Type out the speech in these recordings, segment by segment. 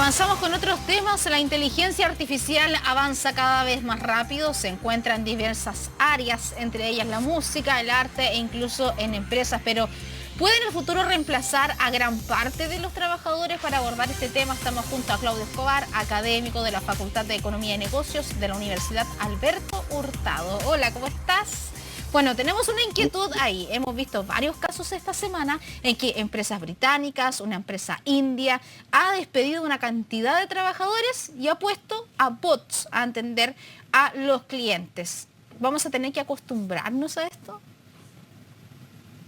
Avanzamos con otros temas. La inteligencia artificial avanza cada vez más rápido, se encuentra en diversas áreas, entre ellas la música, el arte e incluso en empresas, pero ¿puede en el futuro reemplazar a gran parte de los trabajadores? Para abordar este tema estamos junto a Claudio Escobar, académico de la Facultad de Economía y Negocios de la Universidad Alberto Hurtado. Hola, ¿cómo estás? Bueno, tenemos una inquietud ahí. Hemos visto varios casos esta semana en que empresas británicas, una empresa india, ha despedido una cantidad de trabajadores y ha puesto a bots a atender a los clientes. ¿Vamos a tener que acostumbrarnos a esto?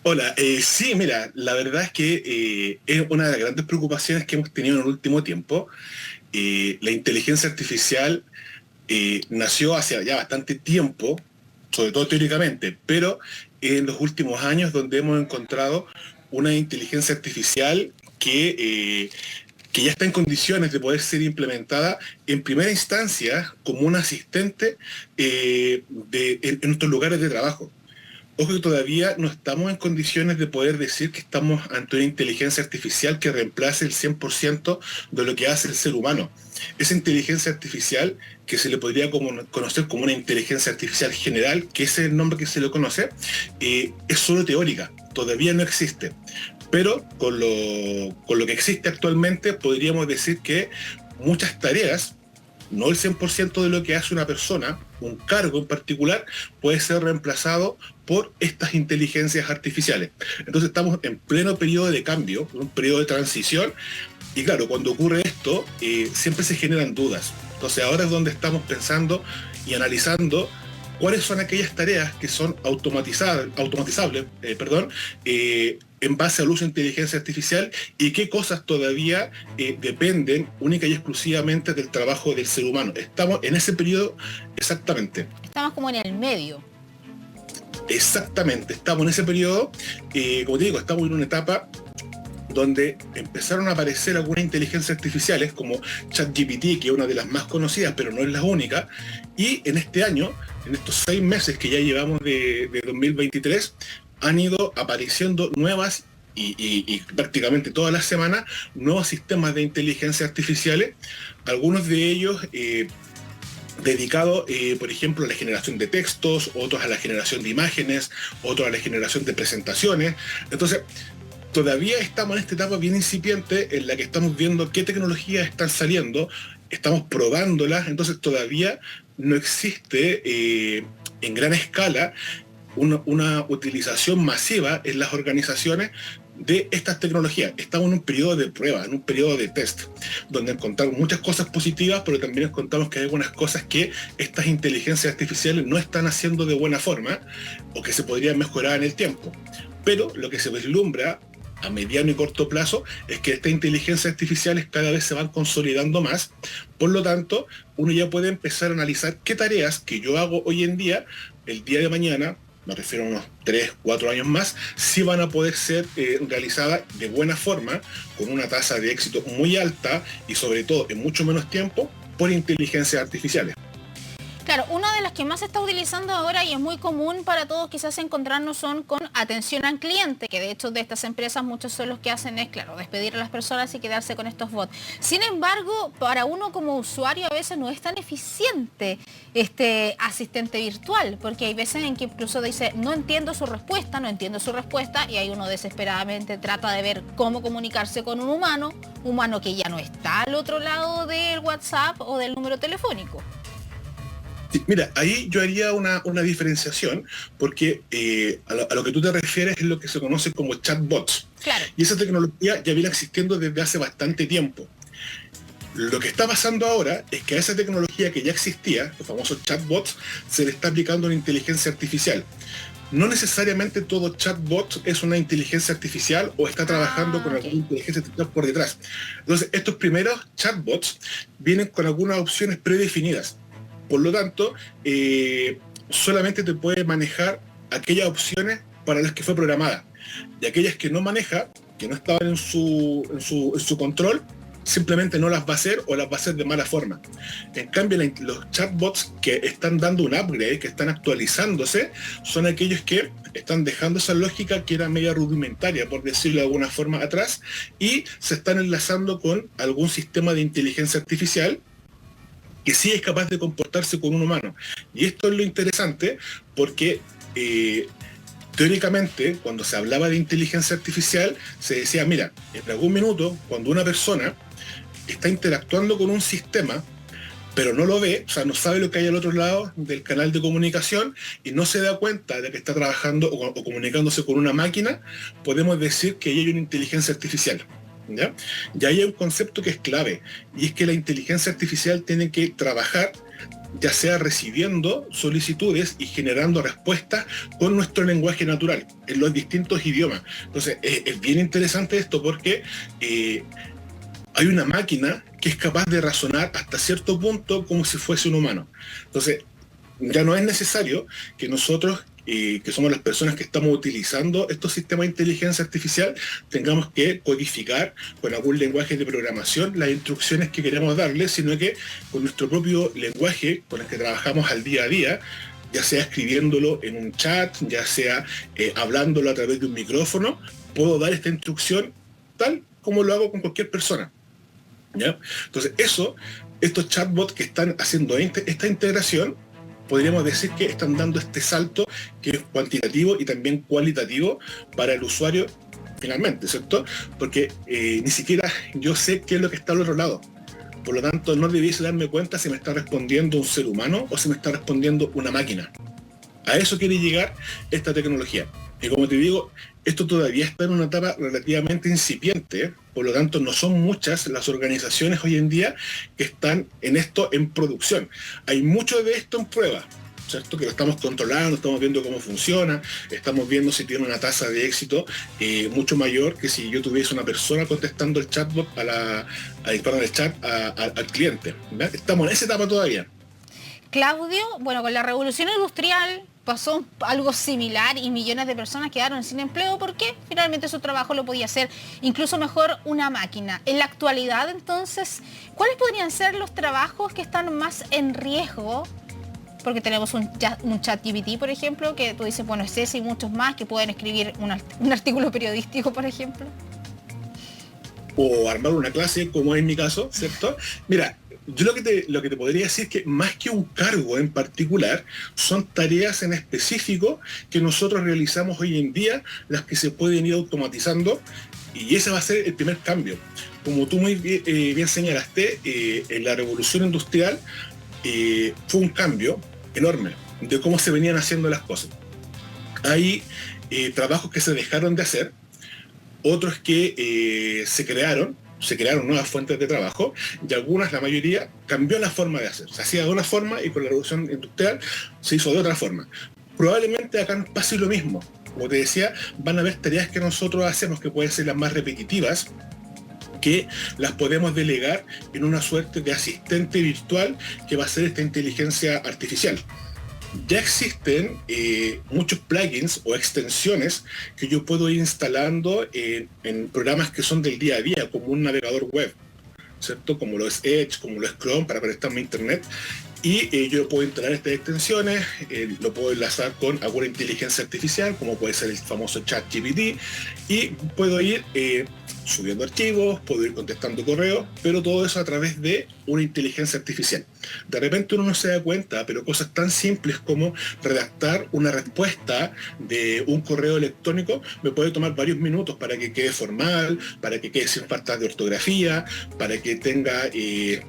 Hola, sí, mira, la verdad es que es una de las grandes preocupaciones que hemos tenido en el último tiempo. La inteligencia artificial nació hace ya bastante tiempo, sobre todo teóricamente, pero en los últimos años donde hemos encontrado una inteligencia artificial que ya está en condiciones de poder ser implementada en primera instancia como un asistente en nuestros lugares de trabajo. Ojo que todavía no estamos en condiciones de poder decir que estamos ante una inteligencia artificial que reemplace el 100% de lo que hace el ser humano. Esa inteligencia artificial, que se le podría conocer como una inteligencia artificial general, que ese es el nombre que se le conoce, es solo teórica, todavía no existe. Pero con lo que existe actualmente podríamos decir que muchas tareas, no el 100% de lo que hace una persona, un cargo en particular, puede ser reemplazado por estas inteligencias artificiales. Entonces estamos en pleno periodo de cambio, un periodo de transición, y claro, cuando ocurre esto, siempre se generan dudas. Entonces ahora es donde estamos pensando y analizando cuáles son aquellas tareas que son automatizables, en base al uso de inteligencia artificial y qué cosas todavía dependen única y exclusivamente del trabajo del ser humano. Estamos en ese periodo exactamente. Estamos como en el medio. Exactamente, estamos en ese periodo. Como te digo, estamos en una etapa donde empezaron a aparecer algunas inteligencias artificiales como ChatGPT, que es una de las más conocidas, pero no es la única, y en este año, en estos 6 meses que ya llevamos de 2023, han ido apareciendo nuevas y prácticamente todas las semanas nuevos sistemas de inteligencia artificiales, algunos de ellos dedicados, por ejemplo, a la generación de textos, otros a la generación de imágenes, otros a la generación de presentaciones. Entonces, todavía estamos en esta etapa bien incipiente en la que estamos viendo qué tecnologías están saliendo, estamos probándolas, entonces todavía no existe en gran escala una utilización masiva en las organizaciones de estas tecnologías. Estamos en un periodo de prueba, en un periodo de test, donde encontramos muchas cosas positivas, pero también encontramos que hay algunas cosas que estas inteligencias artificiales no están haciendo de buena forma o que se podrían mejorar en el tiempo. Pero lo que se vislumbra a mediano y corto plazo es que estas inteligencias artificiales cada vez se van consolidando más. Por lo tanto, uno ya puede empezar a analizar qué tareas que yo hago hoy en día, el día de mañana, me refiero a unos 3, 4 años más, sí van a poder ser realizadas de buena forma, con una tasa de éxito muy alta y sobre todo en mucho menos tiempo, por inteligencias artificiales. Claro, una de las que más se está utilizando ahora y es muy común para todos quizás encontrarnos son con atención al cliente, que de hecho de estas empresas muchos son los que hacen es, claro, despedir a las personas y quedarse con estos bots. Sin embargo, para uno como usuario a veces no es tan eficiente este asistente virtual, porque hay veces en que incluso dice, no entiendo su respuesta, y ahí uno desesperadamente trata de ver cómo comunicarse con un humano que ya no está al otro lado del WhatsApp o del número telefónico. Sí, mira, ahí yo haría una diferenciación, porque a lo que tú te refieres es lo que se conoce como chatbots. Claro. Y esa tecnología ya viene existiendo desde hace bastante tiempo. Lo que está pasando ahora es que a esa tecnología que ya existía, los famosos chatbots, se le está aplicando una inteligencia artificial. No necesariamente todo chatbot es una inteligencia artificial o está trabajando con alguna inteligencia artificial por detrás. Entonces, estos primeros chatbots vienen con algunas opciones predefinidas. Por lo tanto, solamente te puede manejar aquellas opciones para las que fue programada. Y aquellas que no maneja, que no estaban en su control, no te las va a poder manejar. Entonces, estos chatbots, como te digo, están en una etapa bien incipiente, donde estamos en pleno periodo de cambio, donde simplemente no las va a hacer o las va a hacer de mala forma. En cambio, los chatbots que están dando un upgrade, que están actualizándose, son aquellos que están dejando esa lógica que era media rudimentaria, por decirlo de alguna forma, atrás, y se están enlazando con algún sistema de inteligencia artificial que sí es capaz de comportarse con un humano. Y esto es lo interesante porque teóricamente, cuando se hablaba de inteligencia artificial, se decía, mira, en algún minuto, cuando una persona está interactuando con un sistema, pero no lo ve, o sea, no sabe lo que hay al otro lado del canal de comunicación y no se da cuenta de que está trabajando o comunicándose con una máquina, podemos decir que ahí hay una inteligencia artificial. ¿Ya? Y ahí hay un concepto que es clave, y es que la inteligencia artificial tiene que trabajar ya sea recibiendo solicitudes y generando respuestas con nuestro lenguaje natural, en los distintos idiomas. Entonces, es bien interesante esto porque hay una máquina que es capaz de razonar hasta cierto punto como si fuese un humano. Entonces, ya no es necesario que nosotros, que somos las personas que estamos utilizando estos sistemas de inteligencia artificial, tengamos que codificar con algún lenguaje de programación las instrucciones que queremos darle, sino que con nuestro propio lenguaje con el que trabajamos al día a día, ya sea escribiéndolo en un chat, ya sea hablándolo a través de un micrófono, puedo dar esta instrucción tal como lo hago con cualquier persona. ¿Ya? Entonces estos chatbots que están haciendo esta integración, podríamos decir que están dando este salto que es cuantitativo y también cualitativo para el usuario finalmente, ¿cierto? Porque ni siquiera yo sé qué es lo que está al otro lado. Por lo tanto, no debiese darme cuenta si me está respondiendo un ser humano o si me está respondiendo una máquina. A eso quiere llegar esta tecnología. Y como te digo, esto todavía está en una etapa relativamente incipiente, por lo tanto no son muchas las organizaciones hoy en día que están en esto en producción. Hay mucho de esto en prueba, ¿cierto? Que lo estamos controlando, estamos viendo cómo funciona, estamos viendo si tiene una tasa de éxito mucho mayor que si yo tuviese una persona contestando el chatbot el chat al cliente. ¿Verdad? Estamos en esa etapa todavía. Claudio, bueno, con la revolución industrial pasó algo similar y millones de personas quedaron sin empleo porque finalmente su trabajo lo podía hacer incluso mejor una máquina. En la actualidad, entonces, ¿cuáles podrían ser los trabajos que están más en riesgo? Porque tenemos un chat GPT, por ejemplo, que tú dices, bueno, es ese y muchos más que pueden escribir un artículo periodístico, por ejemplo. O armar una clase, como es mi caso, ¿cierto? Mira, yo lo que te podría decir es que más que un cargo en particular, son tareas en específico que nosotros realizamos hoy en día, las que se pueden ir automatizando, y ese va a ser el primer cambio. Como tú muy bien señalaste, en la revolución industrial fue un cambio enorme de cómo se venían haciendo las cosas. Hay trabajos que se dejaron de hacer, otros que se crearon nuevas fuentes de trabajo, y algunas, la mayoría, cambió la forma de hacer. Se hacía de una forma y con la revolución industrial se hizo de otra forma. Probablemente acá nos pase lo mismo. Como te decía, van a haber tareas que nosotros hacemos que pueden ser las más repetitivas, que las podemos delegar en una suerte de asistente virtual que va a ser esta inteligencia artificial. Ya existen muchos plugins o extensiones que yo puedo ir instalando en programas que son del día a día, como un navegador web, ¿cierto? Como lo es Edge, como lo es Chrome, para conectarme a Internet. Y yo puedo instalar estas extensiones, lo puedo enlazar con alguna inteligencia artificial, como puede ser el famoso ChatGPT, y puedo ir subiendo archivos, puedo ir contestando correos, pero todo eso a través de una inteligencia artificial. De repente uno no se da cuenta, pero cosas tan simples como redactar una respuesta de un correo electrónico me puede tomar varios minutos para que quede formal, para que quede sin faltas de ortografía, para que tenga,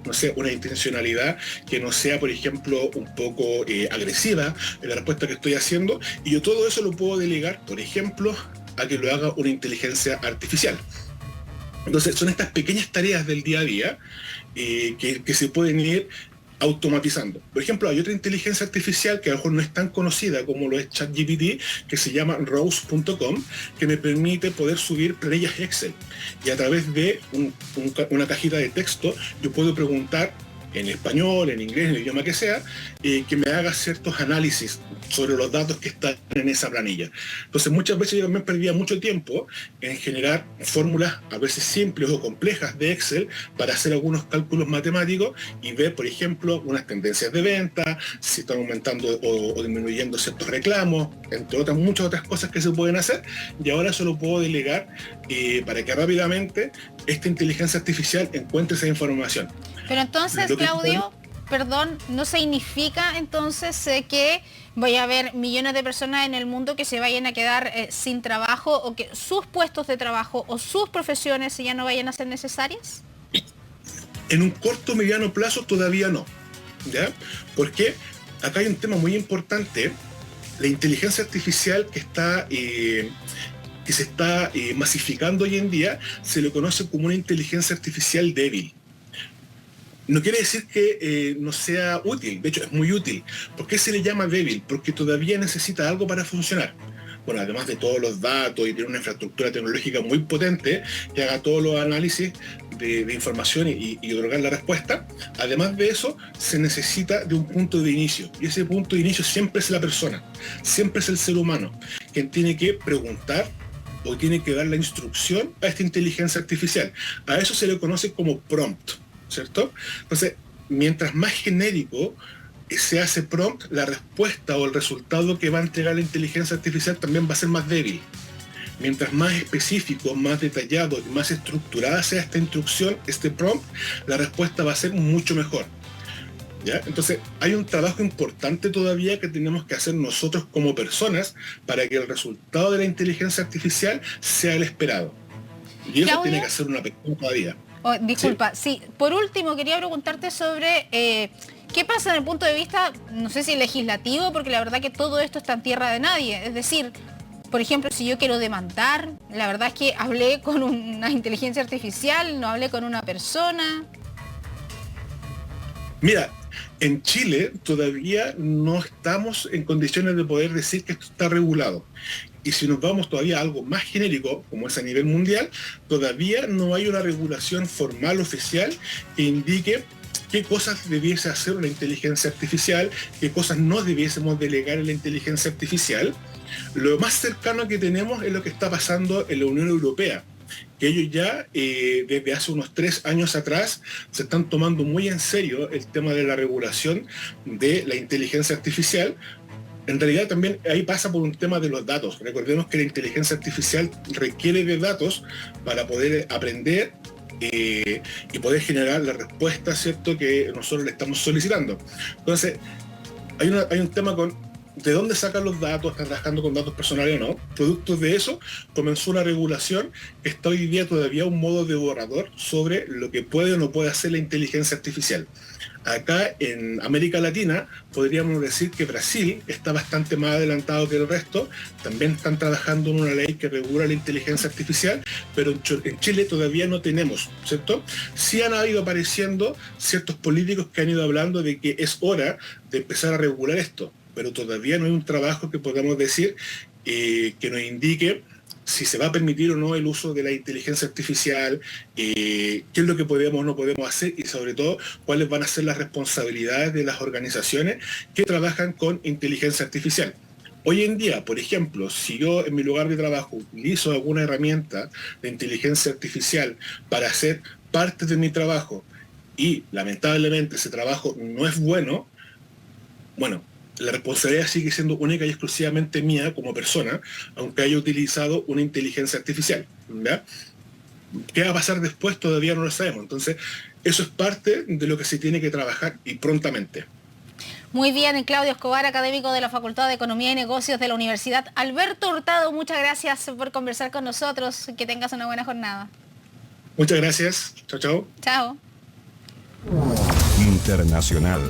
no sé, una intencionalidad que no sea, por ejemplo, un poco agresiva en la respuesta que estoy haciendo, y yo todo eso lo puedo delegar, por ejemplo, a que lo haga una inteligencia artificial. Entonces son estas pequeñas tareas del día a día que se pueden ir automatizando. Por ejemplo, hay otra inteligencia artificial que a lo mejor no es tan conocida como lo es ChatGPT, que se llama Rose.com, que me permite poder subir planillas Excel. Y a través de una cajita de texto yo puedo preguntar en español, en inglés, en el idioma que sea, que me haga ciertos análisis sobre los datos que están en esa planilla. Entonces muchas veces yo también perdía mucho tiempo en generar fórmulas a veces simples o complejas de Excel para hacer algunos cálculos matemáticos y ver, por ejemplo, unas tendencias de venta, si están aumentando o disminuyendo ciertos reclamos, entre otras, muchas otras cosas que se pueden hacer, y ahora eso lo puedo delegar para que rápidamente esta inteligencia artificial encuentre esa información. Pero entonces, Claudio, perdón, ¿no significa entonces que voy a haber millones de personas en el mundo que se vayan a quedar sin trabajo o que sus puestos de trabajo o sus profesiones ya no vayan a ser necesarias? En un corto o mediano plazo todavía no, ¿ya? Porque acá hay un tema muy importante. La inteligencia artificial que se está masificando hoy en día se le conoce como una inteligencia artificial débil. No quiere decir que no sea útil, de hecho es muy útil. ¿Por qué se le llama débil? Porque todavía necesita algo para funcionar. Bueno, además de todos los datos y tiene una infraestructura tecnológica muy potente que haga todos los análisis de información y otorgar la respuesta, además de eso se necesita de un punto de inicio. Y ese punto de inicio siempre es la persona, siempre es el ser humano, quien tiene que preguntar o tiene que dar la instrucción a esta inteligencia artificial. A eso se le conoce como prompt, ¿cierto? Entonces, mientras más genérico se hace prompt, la respuesta o el resultado que va a entregar la inteligencia artificial también va a ser más débil. Mientras más específico, más detallado y más estructurada sea esta instrucción, este prompt, la respuesta va a ser mucho mejor. ¿Ya? Entonces, hay un trabajo importante todavía que tenemos que hacer nosotros como personas para que el resultado de la inteligencia artificial sea el esperado. Y eso Claudio, tiene que hacer una pequeña todavía. Oh, disculpa, sí. Por último, quería preguntarte sobre qué pasa desde el punto de vista, no sé si legislativo, porque la verdad que todo esto está en tierra de nadie. Es decir, por ejemplo, si yo quiero demandar, la verdad es que hablé con una inteligencia artificial, no hablé con una persona. Mira, en Chile todavía no estamos en condiciones de poder decir que esto está regulado. Y si nos vamos todavía a algo más genérico, como es a nivel mundial, todavía no hay una regulación formal oficial que indique qué cosas debiese hacer una inteligencia artificial, qué cosas no debiésemos delegar en la inteligencia artificial. Lo más cercano que tenemos es lo que está pasando en la Unión Europea, que ellos ya desde hace unos 3 años atrás se están tomando muy en serio el tema de la regulación de la inteligencia artificial. En realidad también ahí pasa por un tema de los datos. Recordemos que la inteligencia artificial requiere de datos para poder aprender y poder generar la respuesta, ¿cierto?, que nosotros le estamos solicitando. Entonces, hay un tema con de dónde sacan los datos, están trabajando con datos personales o no. Producto de eso, comenzó una regulación que está hoy día todavía un modo de borrador sobre lo que puede o no puede hacer la inteligencia artificial. Acá en América Latina podríamos decir que Brasil está bastante más adelantado que el resto, también están trabajando en una ley que regula la inteligencia artificial, pero en Chile todavía no tenemos, ¿cierto? Sí han ido apareciendo ciertos políticos que han ido hablando de que es hora de empezar a regular esto, pero todavía no hay un trabajo que podamos decir que nos indique si se va a permitir o no el uso de la inteligencia artificial, qué es lo que podemos o no podemos hacer y sobre todo cuáles van a ser las responsabilidades de las organizaciones que trabajan con inteligencia artificial. Hoy en día, por ejemplo, si yo en mi lugar de trabajo utilizo alguna herramienta de inteligencia artificial para hacer parte de mi trabajo y lamentablemente ese trabajo no es bueno, bueno, la responsabilidad sigue siendo única y exclusivamente mía como persona, aunque haya utilizado una inteligencia artificial, ¿ya? ¿Qué va a pasar después? Todavía no lo sabemos. Entonces, eso es parte de lo que se tiene que trabajar y prontamente. Muy bien, Claudio Escobar, académico de la Facultad de Economía y Negocios de la Universidad Alberto Hurtado, muchas gracias por conversar con nosotros. Que tengas una buena jornada. Muchas gracias. Chao, chao. Chao. Internacional.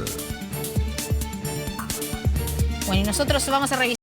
Bueno, y nosotros vamos a revisar